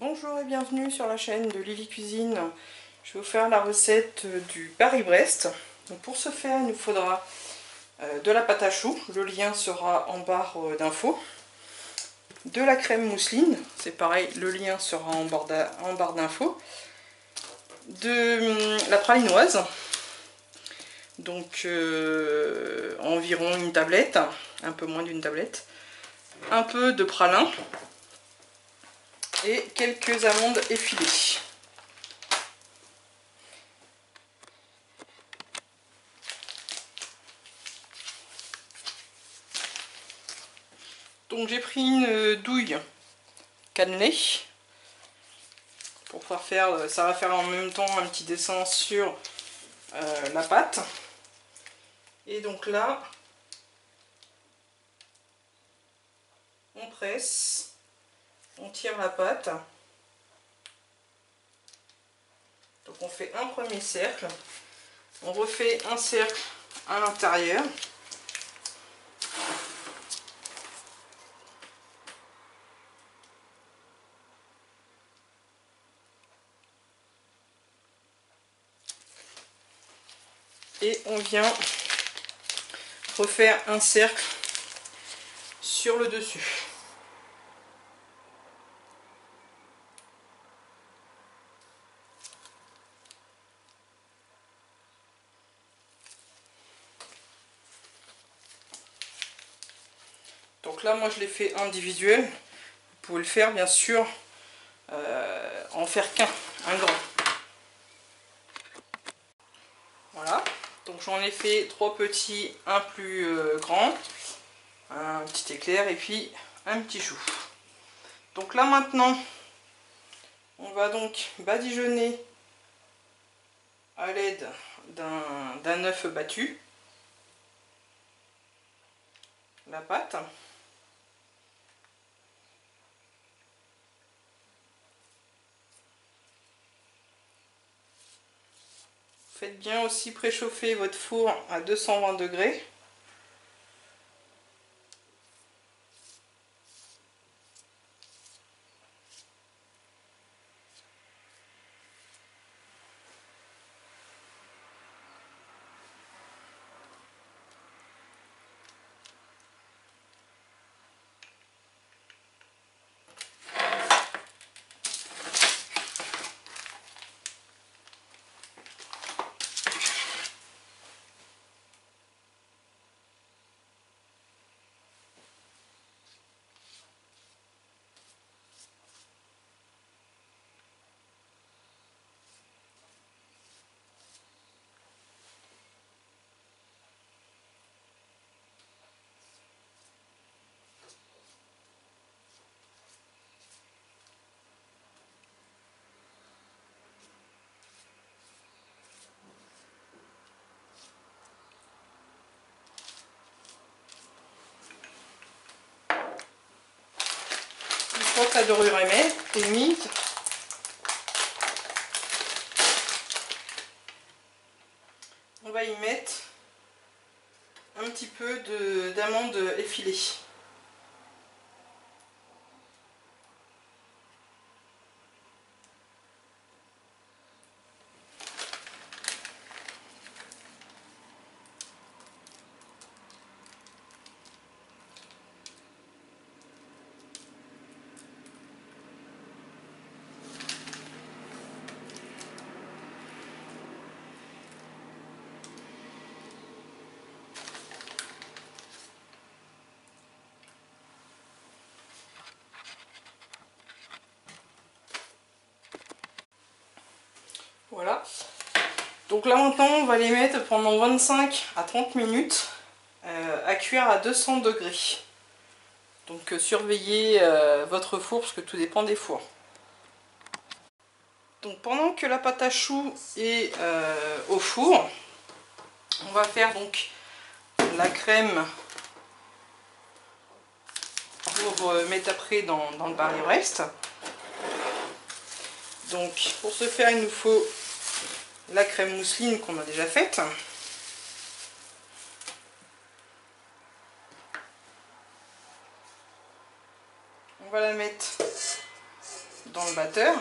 Bonjour et bienvenue sur la chaîne de Lily Cuisine. Je vais vous faire la recette du Paris-Brest. Pour ce faire, il nous faudra de la pâte à choux, le lien sera en barre d'infos. De la crème mousseline, c'est pareil, le lien sera en barre d'infos. De la pralinoise, donc environ une tablette, un peu moins d'une tablette. Un peu de pralin et quelques amandes effilées. Donc j'ai pris une douille cannelée pour pouvoir faire, ça va faire en même temps un petit dessin sur la pâte. Et donc là, on presse, on tire la pâte. Donc on fait un premier cercle, on refait un cercle à l'intérieur. Et on vient refaire un cercle sur le dessus. Donc là, moi je l'ai fait individuel. Vous pouvez le faire bien sûr en faire qu'un, un grand. Voilà. Donc j'en ai fait trois petits, un plus grand, un petit éclair et puis un petit chou. Donc là maintenant, on va donc badigeonner à l'aide d'un œuf battu la pâte. Faites bien aussi préchauffer votre four à 220 degrés. Une fois que la dorure est mise, on va y mettre un petit peu d'amandes effilées. Voilà. Donc là maintenant, on va les mettre pendant 25 à 30 minutes à cuire à 200 degrés. Donc surveillez votre four parce que tout dépend des fours. Donc pendant que la pâte à choux est au four, on va faire donc la crème pour mettre après dans le Paris-Brest. Donc pour ce faire, il nous faut la crème mousseline qu'on a déjà faite. On va la mettre dans le batteur.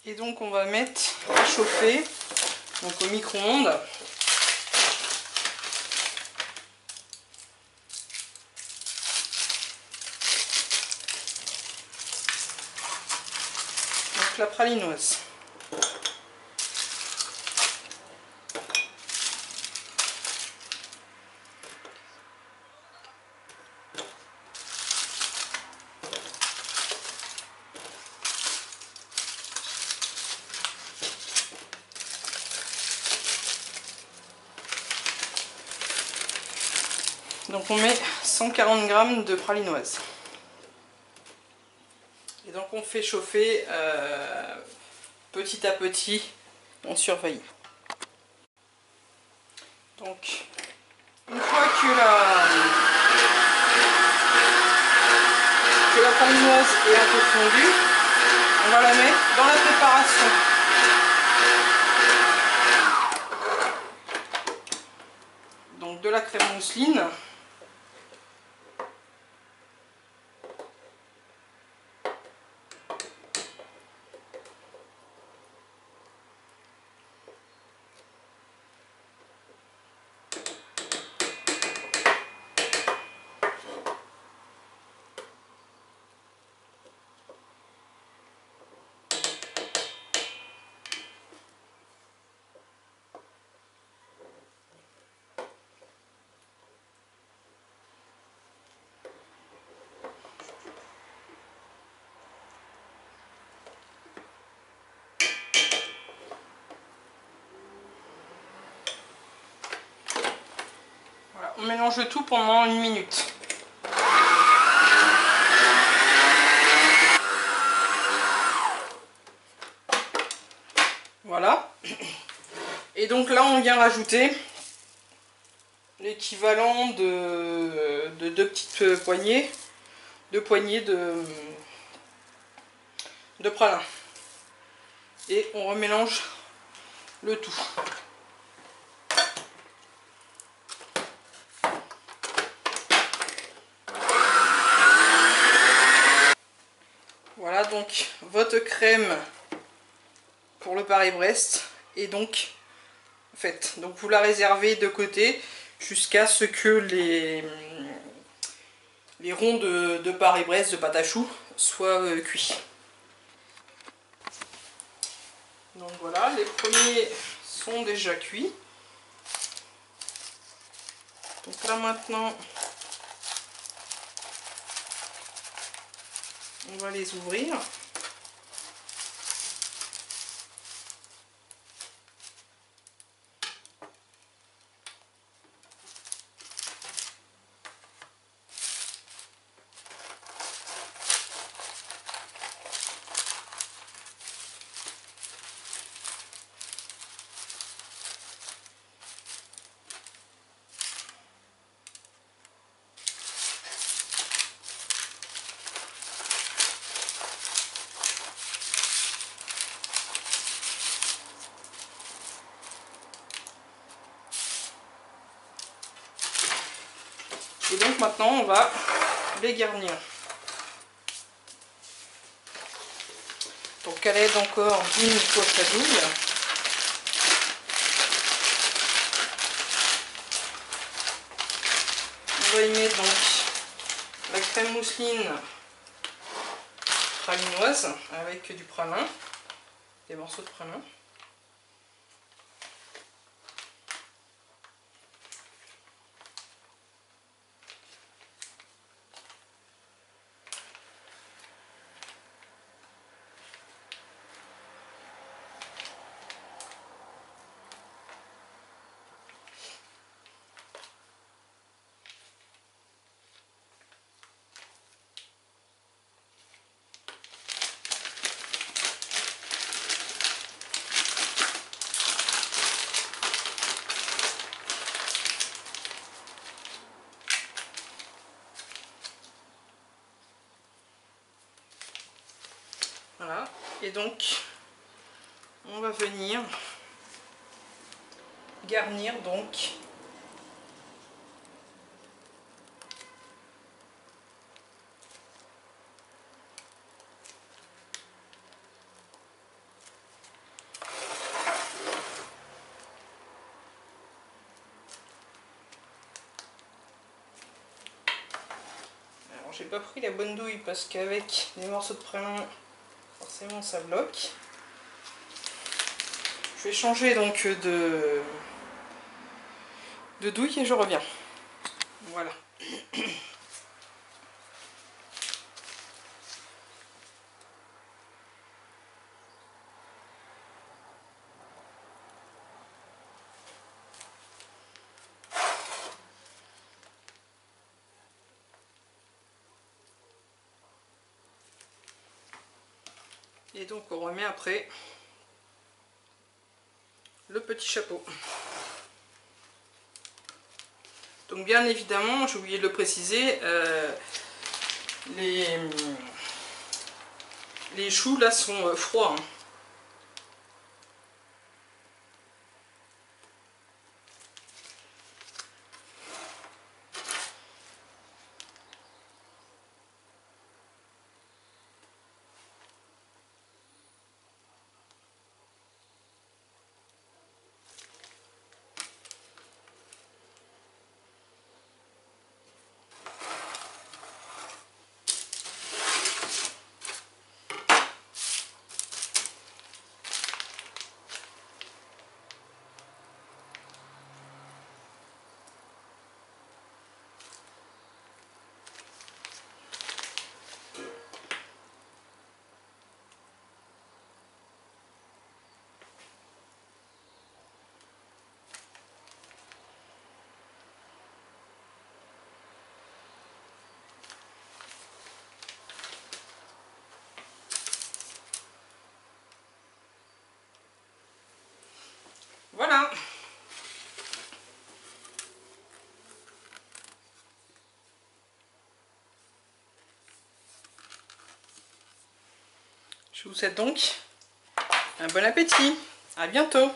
Et donc on va mettre à chauffer, donc au micro-ondes. Donc la pralinoise. Donc on met 140 g de pralinoise. Et donc on fait chauffer petit à petit, on surveille. Donc une fois que la pralinoise est un peu fondue, on va la mettre dans la préparation. Donc de la crème mousseline. Voilà, on mélange le tout pendant 1 minute. Voilà. Et donc là on vient rajouter l'équivalent de 2 petites poignées, 2 poignées de pralin. Et on remélange le tout. Voilà donc votre crème pour le Paris-Brest est donc faite. Donc vous la réservez de côté jusqu'à ce que les ronds de Paris-Brest, de pâte à choux, soient cuits. Donc voilà, les premiers sont déjà cuits. Donc là maintenant, on va les ouvrir. Et donc maintenant on va les garnir. Donc elle aide encore d'une coiffe à double. On va y mettre donc la crème mousseline pralinoise avec du pralin, des morceaux de pralin. Voilà, et donc on va venir garnir donc alors j'ai pas pris la bonne douille parce qu'avec les morceaux de pralin forcément ça bloque. Je vais changer donc de douille et je reviens. Voilà. Et donc on remet après le petit chapeau. Donc bien évidemment, j'ai oublié de le préciser, les choux là sont froids. Hein. Voilà. Je vous souhaite donc un bon appétit. À bientôt.